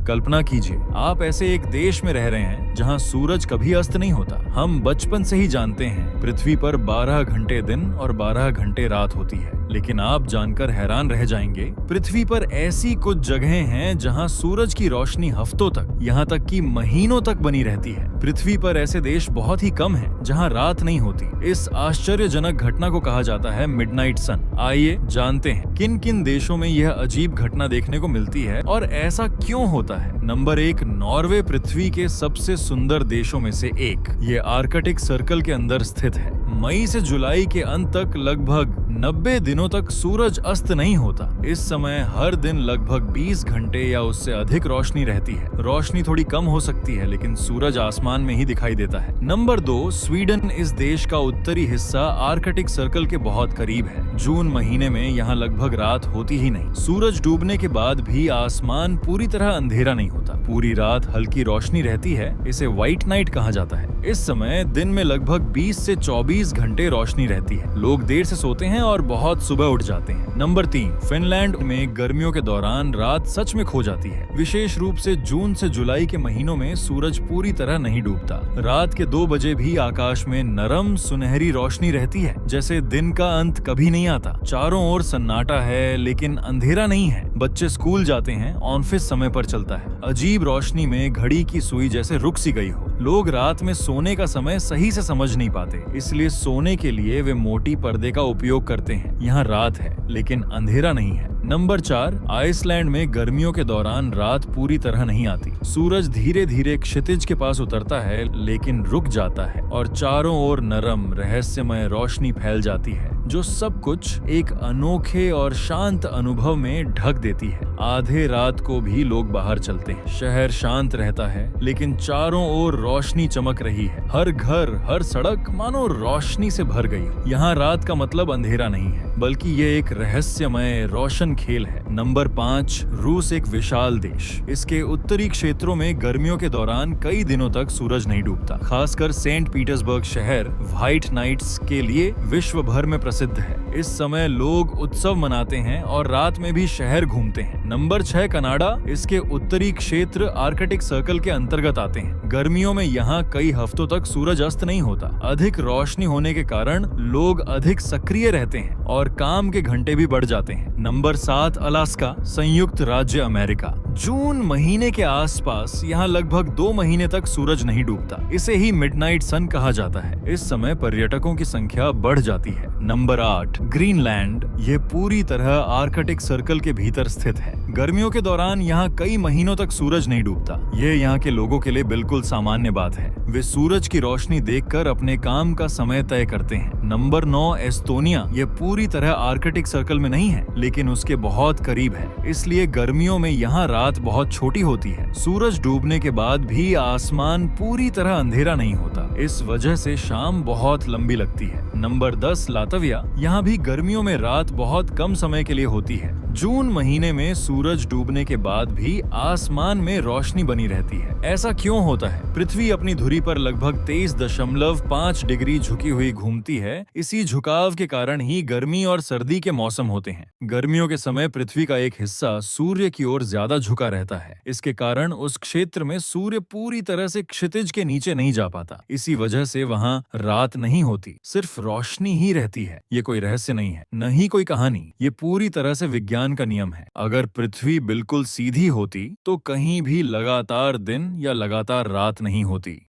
कल्पना कीजिए, आप ऐसे एक देश में रह रहे हैं जहां सूरज कभी अस्त नहीं होता। हम बचपन से ही जानते हैं पृथ्वी पर 12 घंटे दिन और 12 घंटे रात होती है, लेकिन आप जानकर हैरान रह जाएंगे, पृथ्वी पर ऐसी कुछ जगहें हैं जहां सूरज की रोशनी हफ्तों तक, यहां तक कि महीनों तक बनी रहती है। पृथ्वी पर ऐसे देश बहुत ही कम हैं जहां रात नहीं होती। इस आश्चर्यजनक घटना को कहा जाता है मिडनाइट सन। आइए जानते हैं किन किन देशों में यह अजीब घटना देखने को मिलती है और ऐसा क्यों होता है। नंबर 1, नॉर्वे पृथ्वी के सबसे सुंदर देशों में से एक। ये आर्कटिक सर्कल के अंदर स्थित है। मई से जुलाई के अंत तक लगभग 90 दिनों तक सूरज अस्त नहीं होता। इस समय हर दिन लगभग 20 घंटे या उससे अधिक रोशनी रहती है। रोशनी थोड़ी कम हो सकती है, लेकिन सूरज आसमान में ही दिखाई देता है। नंबर 2, स्वीडन इस देश का उत्तरी हिस्सा आर्कटिक सर्कल के बहुत करीब है। जून महीने में यहाँ लगभग रात होती ही नहीं। सूरज डूबने के बाद भी आसमान पूरी तरह अंधेरा नहीं होता। पूरी रात हल्की रोशनी रहती है। इसे व्हाइट नाइट कहा जाता है। इस समय दिन में लगभग 20 से 24 घंटे रोशनी रहती है। लोग देर से सोते हैं और बहुत सुबह उठ जाते हैं। नंबर 3, फिनलैंड में गर्मियों के दौरान रात सच में खो जाती है। विशेष रूप से जून से जुलाई के महीनों में सूरज पूरी तरह नहीं डूबता। रात के 2 बजे भी आकाश में नरम सुनहरी रोशनी रहती है, जैसे दिन का अंत कभी नहीं आता। चारों ओर सन्नाटा है, लेकिन अंधेरा नहीं है। बच्चे स्कूल जाते हैं, ऑफिस समय पर चलता है। अजीब रोशनी में घड़ी की सुई जैसे रुक सी गई हो। लोग रात में सोने का समय सही से समझ नहीं पाते, इसलिए सोने के लिए वे मोटी पर्दे का उपयोग करते हैं। यहाँ रात है, लेकिन अंधेरा नहीं है। नंबर 4, आइसलैंड में गर्मियों के दौरान रात पूरी तरह नहीं आती। सूरज धीरे धीरे क्षितिज के पास उतरता है, लेकिन रुक जाता है और चारों ओर नरम रहस्यमय रोशनी फैल जाती है, जो सब कुछ एक अनोखे और शांत अनुभव में ढक देती है। आधे रात को भी लोग बाहर चलते हैं। शहर शांत रहता है, लेकिन चारों ओर रोशनी चमक रही है। हर घर, हर सड़क मानो रोशनी से भर गई। यहाँ रात का मतलब अंधेरा नहीं है, बल्कि ये एक रहस्यमय रोशन खेल है। नंबर 5, रूस एक विशाल देश। इसके उत्तरी क्षेत्रों में गर्मियों के दौरान कई दिनों तक सूरज नहीं डूबता। खासकर सेंट पीटर्सबर्ग शहर व्हाइट नाइट्स के लिए विश्व भर में प्रसिद्ध है। इस समय लोग उत्सव मनाते हैं और रात में भी शहर घूमते हैं। Number 6, Canada. इसके उत्तरी क्षेत्र आर्कटिक सर्कल के अंतर्गत आते हैं। गर्मियों में यहाँ कई हफ्तों तक सूरज अस्त नहीं होता। अधिक रोशनी होने के कारण लोग अधिक सक्रिय रहते हैं और काम के घंटे भी बढ़ जाते हैं। नंबर 7, अलास्का, संयुक्त राज्य अमेरिका। जून महीने के आसपास यहाँ लगभग 2 महीने तक सूरज नहीं डूबता। इसे ही मिडनाइट सन कहा जाता है। इस समय पर्यटकों की संख्या बढ़ जाती है। Number 8, Greenland. ये पूरी तरह आर्कटिक सर्कल के भीतर स्थित है। गर्मियों के दौरान यहाँ कई महीनों तक सूरज नहीं डूबता। ये यहाँ के लोगों के लिए बिल्कुल सामान्य बात है। वे सूरज की रोशनी देखकर अपने काम का समय तय करते हैं। Number 9, Estonia. ये पूरी तरह आर्कटिक सर्कल में नहीं है, लेकिन उसके बहुत करीब है। इसलिए गर्मियों में यहाँ रात बहुत छोटी होती है। सूरज डूबने के बाद भी आसमान पूरी तरह अंधेरा नहीं होता। इस वजह से शाम बहुत लंबी लगती है। Number 10, Latvia. यहाँ भी गर्मियों में रात बहुत कम समय के लिए होती है। जून महीने में सूरज डूबने के बाद भी आसमान में रोशनी बनी रहती है। ऐसा क्यों होता है? पृथ्वी अपनी धुरी पर लगभग 23.5 डिग्री झुकी हुई घूमती है। इसी झुकाव के कारण ही गर्मी और सर्दी के मौसम होते हैं। गर्मियों के समय पृथ्वी का एक हिस्सा सूर्य की ओर ज्यादा झुका रहता है। इसके कारण उस क्षेत्र में सूर्य पूरी तरह से क्षितिज के नीचे नहीं जा पाता। इसी वजह से वहाँ रात नहीं होती, सिर्फ रोशनी ही रहती है। ये कोई रहस्य नहीं है, न ही कोई कहानी। ये पूरी तरह से विज्ञान का नियम है। अगर पृथ्वी बिल्कुल सीधी होती तो कहीं भी लगातार दिन या लगातार रात नहीं होती।